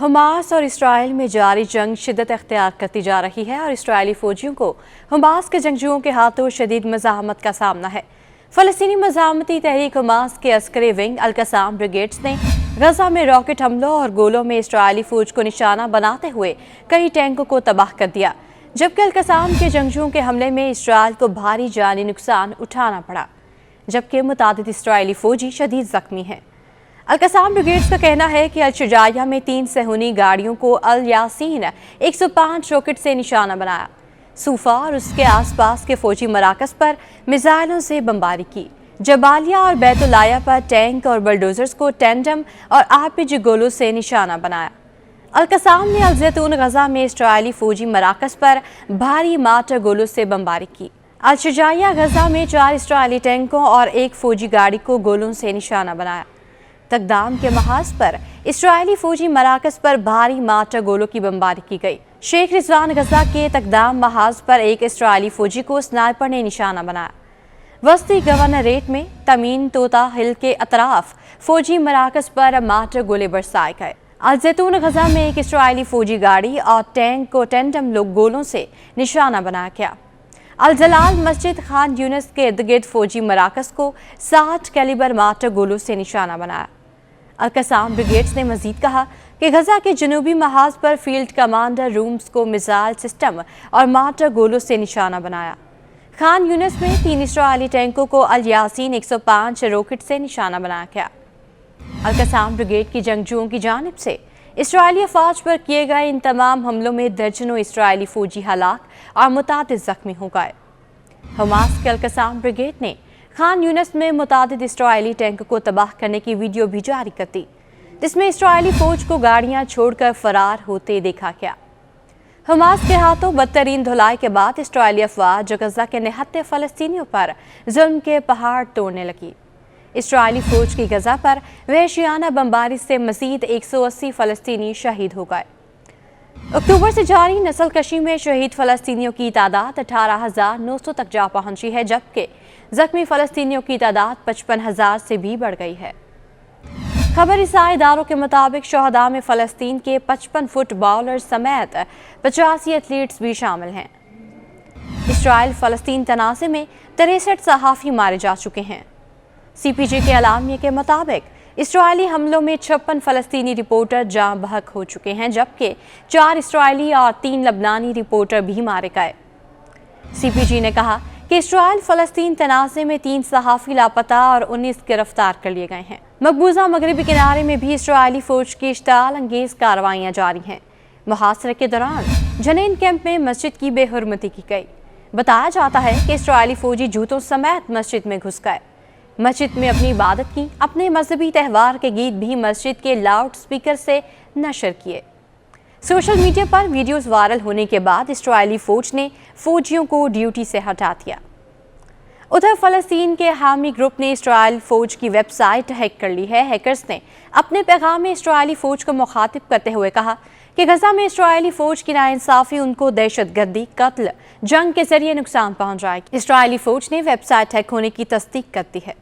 Hamas और Israel में जारी जंग शिद्दत अख्तियार करती जा रही है और इसराइली फौजियों को हमास के जंगजुओं के हाथों शदीद मज़ाहमत का सामना है। फ़लस्तीनी मज़ाहमती तहरीक हमास के अस्करी विंग अल-कसाम ब्रिगेड्स ने गजा में रॉकेट हमलों और गोलों में इसराइली फौज को निशाना बनाते हुए कई टैंकों को तबाह कर दिया, जबकि अल-कसाम के जंगजुओं के हमले में इसराइल को भारी जानी नुकसान उठाना पड़ा, जबकि मुतादिद इसराइली फौजी शदीद जख्मी हैं। अल-कसाम ब्रिगेड्स का कहना है कि अल-शुजाइया में 3 सहूनी गाड़ियों को अल-यासीन 105 रॉकेट से निशाना बनाया। सूफा और उसके आसपास के फौजी मराकज़ पर मिसाइलों से बमबारी की। जबालिया और बैतुलाया पर टैंक और बलडोजर्स को टेंडम और आरपीजी गोलों से निशाना बनाया। अल-कसाम ने अल-जैतून गजा में इसराइली फौजी मराकज़ पर भारी मार्टर गोलों से बमबारी की। अल-शुजाइया गजा में 4 इसराइली टैंकों और 1 फौजी गाड़ी को गोलों से निशाना बनाया। तकदाम के महाज पर इसराइली फौजी मराकज़ पर भारी मार्टर गोलों की बमबारी की गई। शेख रिजवान गजा के तकदाम महाज पर एक इसराइली फौजी को स्नाइपर ने निशाना बनाया। वस्ती गवर्नरेट में तमीन तोता हिल के अतराफ फौजी मराकज़ पर मार्टर गोले बरसाए गए। अल-जैतून गजा में एक इसराइली फौजी गाड़ी और टैंक को टेंडम गोलों से निशाना बनाया गया। अल-जलाल मस्जिद खान यूनिस के इर्द गिर्द फौजी मराकज़ को 60 कैलिबर मार्टर गोलों से निशाना बनाया। अल-कसाम ब्रिगेड्स ने मजीद कहा कि गजा के जनूबी महाज पर फील्ड कमांडर रूम्स को मिसाइल सिस्टम और मार्टर गोलों से निशाना बनाया। खान यूनिस में 3 इसराइली टैंकों को अल-यासीन 105 रॉकेट से निशाना बनाया गया। अल-कसाम ब्रिगेड की जंगजुओं की जानिब से इसराइली अफवाज पर किए गए इन तमाम हमलों में दर्जनों इसराइली फौजी हलाक और मुतादिद जख्मी हो गए। हमास के अल-कसाम ब्रिगेड ने खान यूनिस में मुतादिद इसराइली टैंक को तबाह करने की वीडियो भी जारी कर दी, जिसमें इसराइली फौज को गाड़ियां छोड़कर फरार होते देखा गया। हमास के हाथों बदतरीन धुलाई के बाद इसराइली अफवाज गजा के निहत्ते फ़लस्तीनियों पर जुल्म के पहाड़ तोड़ने लगी। इसराइली फौज की गजा पर वहशियाना बमबारी से मजीद 180 फ़लस्तीनी शहीद हो गए। अक्टूबर से जारी नस्लकशी में शहीद फ़लस्तीनियों की तादाद 18,900 तक जा पहुंची है, जबकि जख्मी फ़लस्तीनियों की तादाद 55,000 से भी बढ़ गई है। खबर रसाई इदारों के मुताबिक शहदा में फ़लस्तीन के 55 फुटबॉलर समेत 85 एथलीट्स भी शामिल हैं। इसराइल फ़लस्तीन तनाज़े में 63 सहाफ़ी मारे जा चुके हैं। CPJ के अलामिया के मुताबिक इसराइली हमलों में 56 फ़लस्तीनी रिपोर्टर जाँ बहक हो चुके हैं, जबकि 4 इसराइली और 3 लबनानी रिपोर्टर भी मारे गए। CPJ ने कहा कि इसराइल फ़लस्तीन तनाज़े में 3 सहाफ़ी लापता और 19 गिरफ्तार कर लिए गए हैं। मकबूजा मगरबी किनारे में भी इसराइली फ़ौज की इश्ताल अंगेज़ कार्रवाइयाँ जारी हैं। मुहासरे के दौरान जनीन कैंप में मस्जिद की बेहुरमती की गई। बताया जाता है कि इसराइली फ़ौजी जूतों समेत मस्जिद में घुस गए, मस्जिद में अपनी इबादत की, अपने मजहबी त्यौहार के गीत भी मस्जिद के लाउड स्पीकर से नशर किए। सोशल मीडिया पर वीडियोस वायरल होने के बाद इसराइली फौज ने फौजियों को ड्यूटी से हटा दिया। उधर फ़लस्तीन के हामी ग्रुप ने इसराइल फौज की वेबसाइट हैक कर ली है। हैकर्स ने अपने पैगाम में इसराइली फौज को मुखातिब करते हुए कहा कि गजा में इसराइली फौज की नाइंसाफ़ी उनको दहशतगर्दी, कत्ल, जंग के जरिए नुकसान पहुंचाएगी। इसराइली फौज ने वेबसाइट हैक होने की तस्दीक कर दी है।